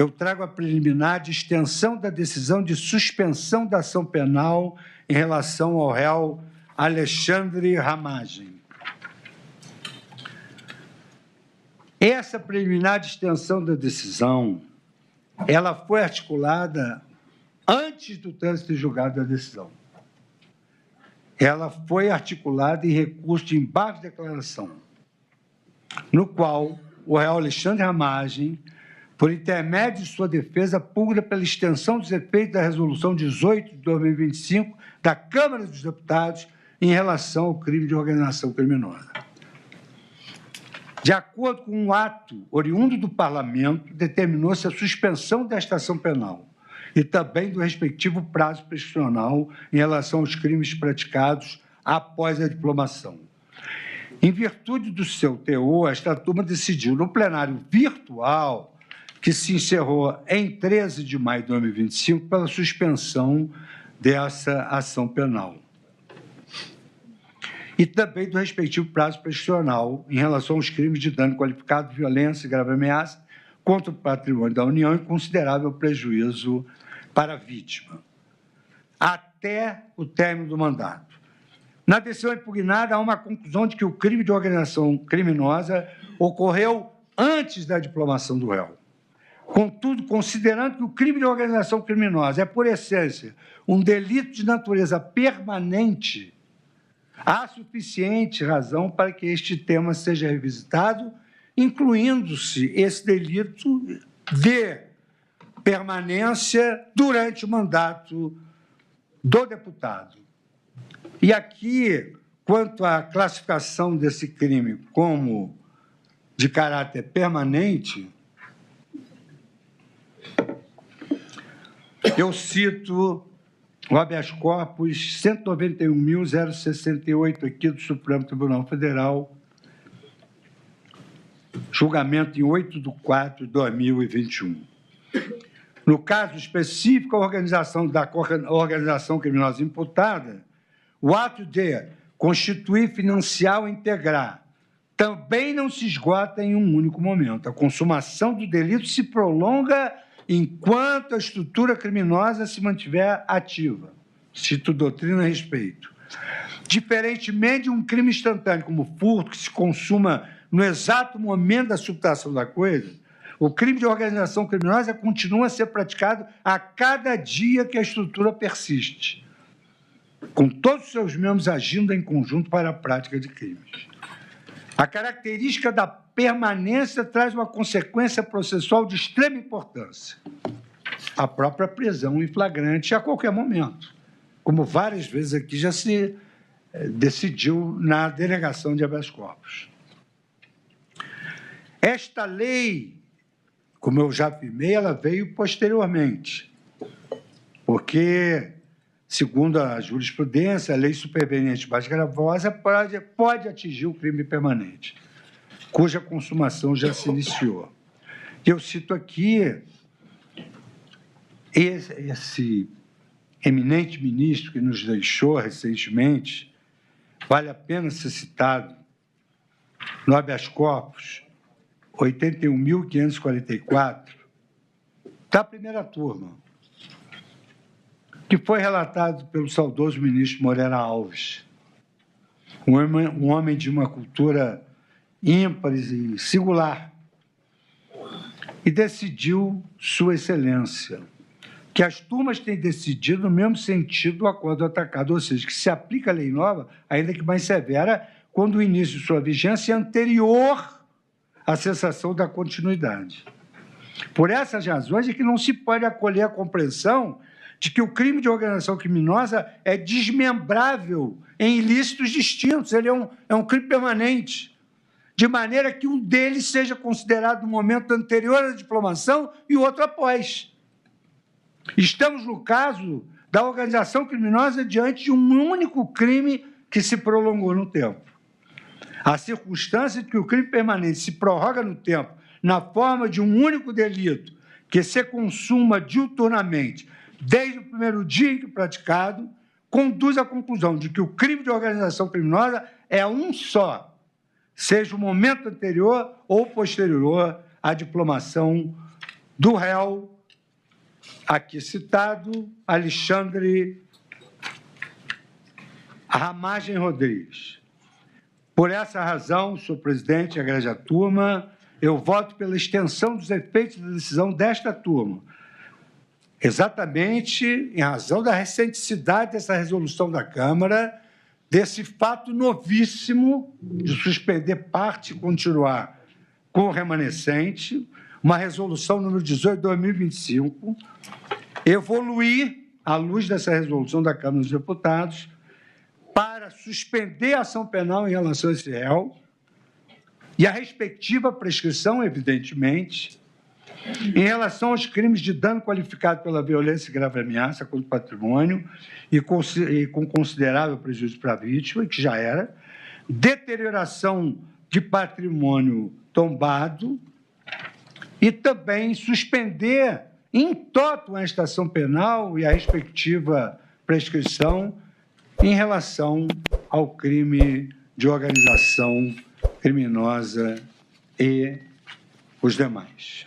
eu trago a preliminar de extensão da decisão de suspensão da ação penal em relação ao réu Alexandre Ramagem. Essa preliminar de extensão da decisão, ela foi articulada antes do trânsito julgado da decisão. Ela foi articulada em recurso de embargo de declaração, no qual o réu Alexandre Ramagem, por intermédio de sua defesa, pugna pela extensão dos efeitos da Resolução 18 de 2025 da Câmara dos Deputados em relação ao crime de organização criminosa. De acordo com um ato oriundo do Parlamento, determinou-se a suspensão desta ação penal e também do respectivo prazo prescricional em relação aos crimes praticados após a diplomação. Em virtude do seu teor, esta turma decidiu, no plenário virtual, que se encerrou em 13 de maio de 2025, pela suspensão dessa ação penal. E também do respectivo prazo prescricional em relação aos crimes de dano qualificado, violência e grave ameaça contra o patrimônio da União e considerável prejuízo para a vítima, até o término do mandato. Na decisão impugnada, há uma conclusão de que o crime de organização criminosa ocorreu antes da diplomação do réu. Contudo, considerando que o crime de organização criminosa é, por essência, um delito de natureza permanente, há suficiente razão para que este tema seja revisitado, incluindo-se esse delito de permanência durante o mandato do deputado. E aqui, quanto à classificação desse crime como de caráter permanente, eu cito o habeas corpus 191.068 aqui do Supremo Tribunal Federal, julgamento em 8/4/2021. No caso específico, a organização criminosa imputada, o ato de constituir, financiar ou integrar também não se esgota em um único momento. A consumação do delito se prolonga enquanto a estrutura criminosa se mantiver ativa. Cito doutrina a respeito. Diferentemente de um crime instantâneo, como o furto, que se consuma no exato momento da subtração da coisa, o crime de organização criminosa continua a ser praticado a cada dia que a estrutura persiste, com todos os seus membros agindo em conjunto para a prática de crimes. A característica da permanência traz uma consequência processual de extrema importância: a própria prisão em flagrante a qualquer momento, como várias vezes aqui já se decidiu na denegação de habeas corpus. Esta lei, como eu já afirmei, ela veio posteriormente, porque, segundo a jurisprudência, a lei superveniente mais gravosa pode atingir o crime permanente, cuja consumação já se iniciou. Eu cito aqui esse eminente ministro que nos deixou recentemente, vale a pena ser citado, no habeas corpus 81.544, da primeira turma, que foi relatado pelo saudoso ministro Moreira Alves, um homem de uma cultura ímpar e singular, e decidiu Sua Excelência que as turmas têm decidido no mesmo sentido do acordo atacado, ou seja, que se aplica a lei nova, ainda que mais severa, quando o início de sua vigência é anterior à cessação da continuidade. Por essas razões é que não se pode acolher a compreensão de que o crime de organização criminosa é desmembrável em ilícitos distintos, ele é um crime permanente, de maneira que um deles seja considerado no momento anterior à diplomação e o outro após. Estamos no caso da organização criminosa diante de um único crime que se prolongou no tempo. A circunstância de que o crime permanente se prorroga no tempo na forma de um único delito que se consuma diuturnamente desde o primeiro dia em que praticado, conduz à conclusão de que o crime de organização criminosa é um só, seja o momento anterior ou posterior à diplomação do réu aqui citado, Alexandre Ramagem Rodrigues. Por essa razão, senhor presidente, egrégia turma, eu voto pela extensão dos efeitos da decisão desta turma, exatamente em razão da recenticidade dessa resolução da Câmara, desse fato novíssimo de suspender parte e continuar com o remanescente, uma resolução número 18 de 2025, evoluir, à luz dessa resolução da Câmara dos Deputados, para suspender a ação penal em relação a esse réu e a respectiva prescrição, evidentemente, em relação aos crimes de dano qualificado pela violência e grave ameaça contra o patrimônio e com considerável prejuízo para a vítima, que já era, deterioração de patrimônio tombado e também suspender em toto a estação penal e a respectiva prescrição em relação ao crime de organização criminosa e os demais.